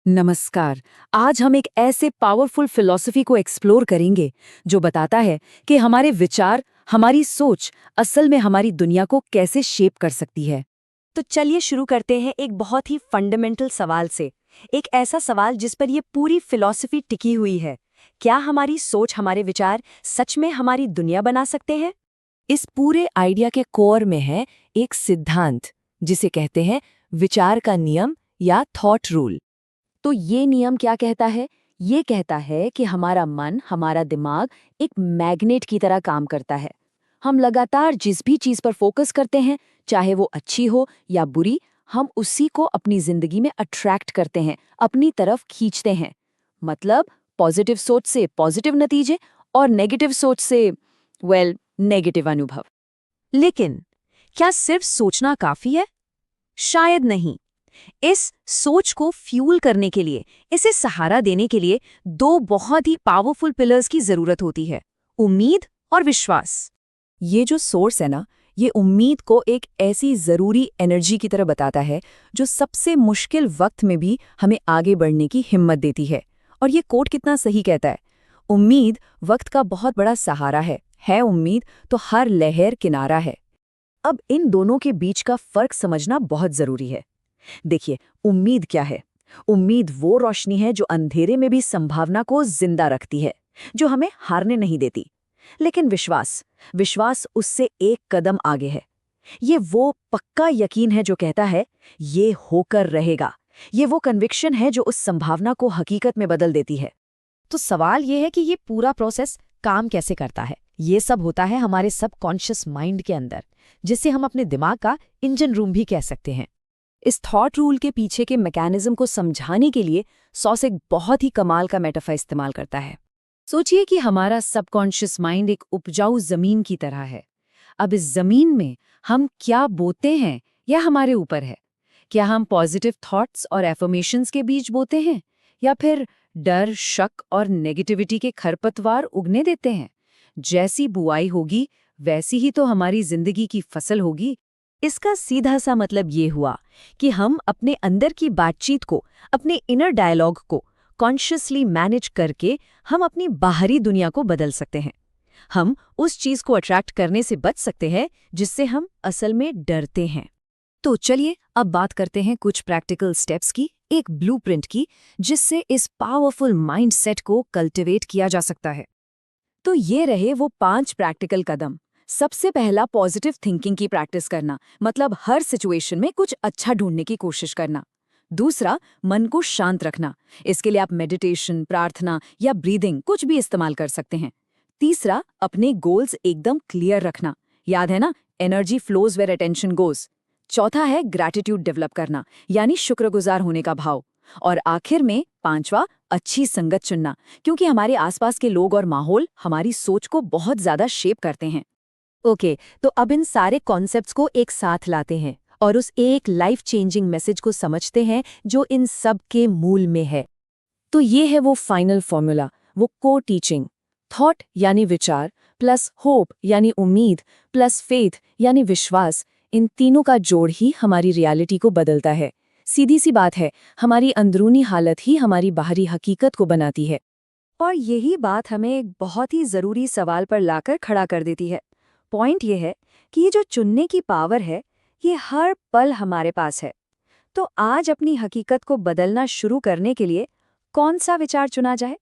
नमस्कार। आज हम एक ऐसे पावरफुल फिलॉसफी को एक्सप्लोर करेंगे जो बताता है कि हमारे विचार, हमारी सोच असल में हमारी दुनिया को कैसे शेप कर सकती है। तो चलिए शुरू करते हैं एक बहुत ही फंडामेंटल सवाल से। एक ऐसा सवाल जिस पर ये पूरी फिलॉसफी टिकी हुई है। क्या हमारी सोच, हमारे विचार सच में हमारी दुनिया बना सकते हैं? इस पूरे आइडिया के कोर में है एक सिद्धांत जिसे कहते हैं विचार का नियम या थॉट रूल। तो ये नियम क्या कहता है? ये कहता है कि हमारा मन, हमारा दिमाग एक मैग्नेट की तरह काम करता है। हम लगातार जिस भी चीज पर फोकस करते हैं, चाहे वो अच्छी हो या बुरी, हम उसी को अपनी जिंदगी में अट्रैक्ट करते हैं, अपनी तरफ खींचते हैं। मतलब पॉजिटिव सोच से पॉजिटिव नतीजे और नेगेटिव सोच से नेगेटिव अनुभव। लेकिन क्या सिर्फ सोचना काफी है? शायद नहीं। इस सोच को फ्यूल करने के लिए, इसे सहारा देने के लिए दो बहुत ही पावरफुल पिलर्स की जरूरत होती है: उम्मीद और विश्वास। ये जो सोर्स है ना, ये उम्मीद को एक ऐसी जरूरी एनर्जी की तरह बताता है जो सबसे मुश्किल वक्त में भी हमें आगे बढ़ने की हिम्मत देती है। और ये कोट कितना सही कहता है। उम्मीद वक्त का बहुत बड़ा सहारा है उम्मीद तो हर लहर किनारा है। अब इन दोनों के बीच का फर्क समझना बहुत जरूरी है। देखिए, उम्मीद क्या है? उम्मीद वो रोशनी है जो अंधेरे में भी संभावना को जिंदा रखती है, जो हमें हारने नहीं देती। लेकिन विश्वास, विश्वास उससे एक कदम आगे है। ये वो पक्का यकीन है जो कहता है ये होकर रहेगा। ये वो कन्विक्शन है जो उस संभावना को हकीकत में बदल देती है। तो सवाल ये है कि ये पूरा प्रोसेस काम कैसे करता है? ये सब होता है हमारे सबकॉन्शियस माइंड के अंदर, जिसे हम अपने दिमाग का इंजन रूम भी कह सकते हैं। इस थॉट रूल के पीछे के मैकेनिज्म को समझाने के लिए सॉस एक बहुत ही कमाल का मेटाफर इस्तेमाल करता है। सोचिए कि हमारा सबकॉन्शियस माइंड एक उपजाऊ जमीन की तरह है। अब इस जमीन में हम क्या बोते हैं यह हमारे ऊपर है। क्या हम पॉजिटिव थॉट्स और एफर्मेशंस के बीज बोते हैं, या फिर डर, शक और नेगेटिविटी के खरपतवार उगने देते हैं? जैसी बुआई होगी वैसी ही तो हमारी जिंदगी की फसल होगी। इसका सीधा सा मतलब ये हुआ कि हम अपने अंदर की बातचीत को, अपने इनर डायलॉग को कॉन्शियसली मैनेज करके हम अपनी बाहरी दुनिया को बदल सकते हैं। हम उस चीज को अट्रैक्ट करने से बच सकते हैं जिससे हम असल में डरते हैं। तो चलिए अब बात करते हैं कुछ प्रैक्टिकल स्टेप्स की, एक ब्लूप्रिंट की, जिससे इस पावरफुल माइंडसेट को कल्टीवेट किया जा सकता है। तो ये रहे वो 5 प्रैक्टिकल कदम। सबसे पहला, पॉजिटिव थिंकिंग की प्रैक्टिस करना, मतलब हर सिचुएशन में कुछ अच्छा ढूंढने की कोशिश करना। दूसरा, मन को शांत रखना। इसके लिए आप मेडिटेशन, प्रार्थना या ब्रीदिंग कुछ भी इस्तेमाल कर सकते हैं। तीसरा, अपने गोल्स एकदम क्लियर रखना। याद है ना, energy flows where attention goes. चौथा है ग्रैटिट्यूड डेवलप करना, यानी शुक्रगुजार होने का भाव। और आखिर में पांचवा, अच्छी संगत चुनना, क्योंकि हमारे आसपास के लोग और माहौल हमारी सोच को बहुत ज्यादा शेप करते हैं। ओके, तो अब इन सारे कॉन्सेप्ट्स को एक साथ लाते हैं और उस एक लाइफ चेंजिंग मैसेज को समझते हैं जो इन सब के मूल में है। तो ये है वो फाइनल फॉर्मूला, वो को टीचिंग। थॉट यानी विचार, प्लस होप यानी उम्मीद, प्लस फेथ यानी विश्वास, इन तीनों का जोड़ ही हमारी रियलिटी को बदलता है। सीधी सी बात है, हमारी अंदरूनी हालत ही हमारी बाहरी हकीकत को बनाती है। और यही बात हमें एक बहुत ही जरूरी सवाल पर लाकर खड़ा कर देती है। पॉइंट ये है कि ये जो चुनने की पावर है, ये हर पल हमारे पास है। तो आज अपनी हकीकत को बदलना शुरू करने के लिए कौन सा विचार चुना जाए?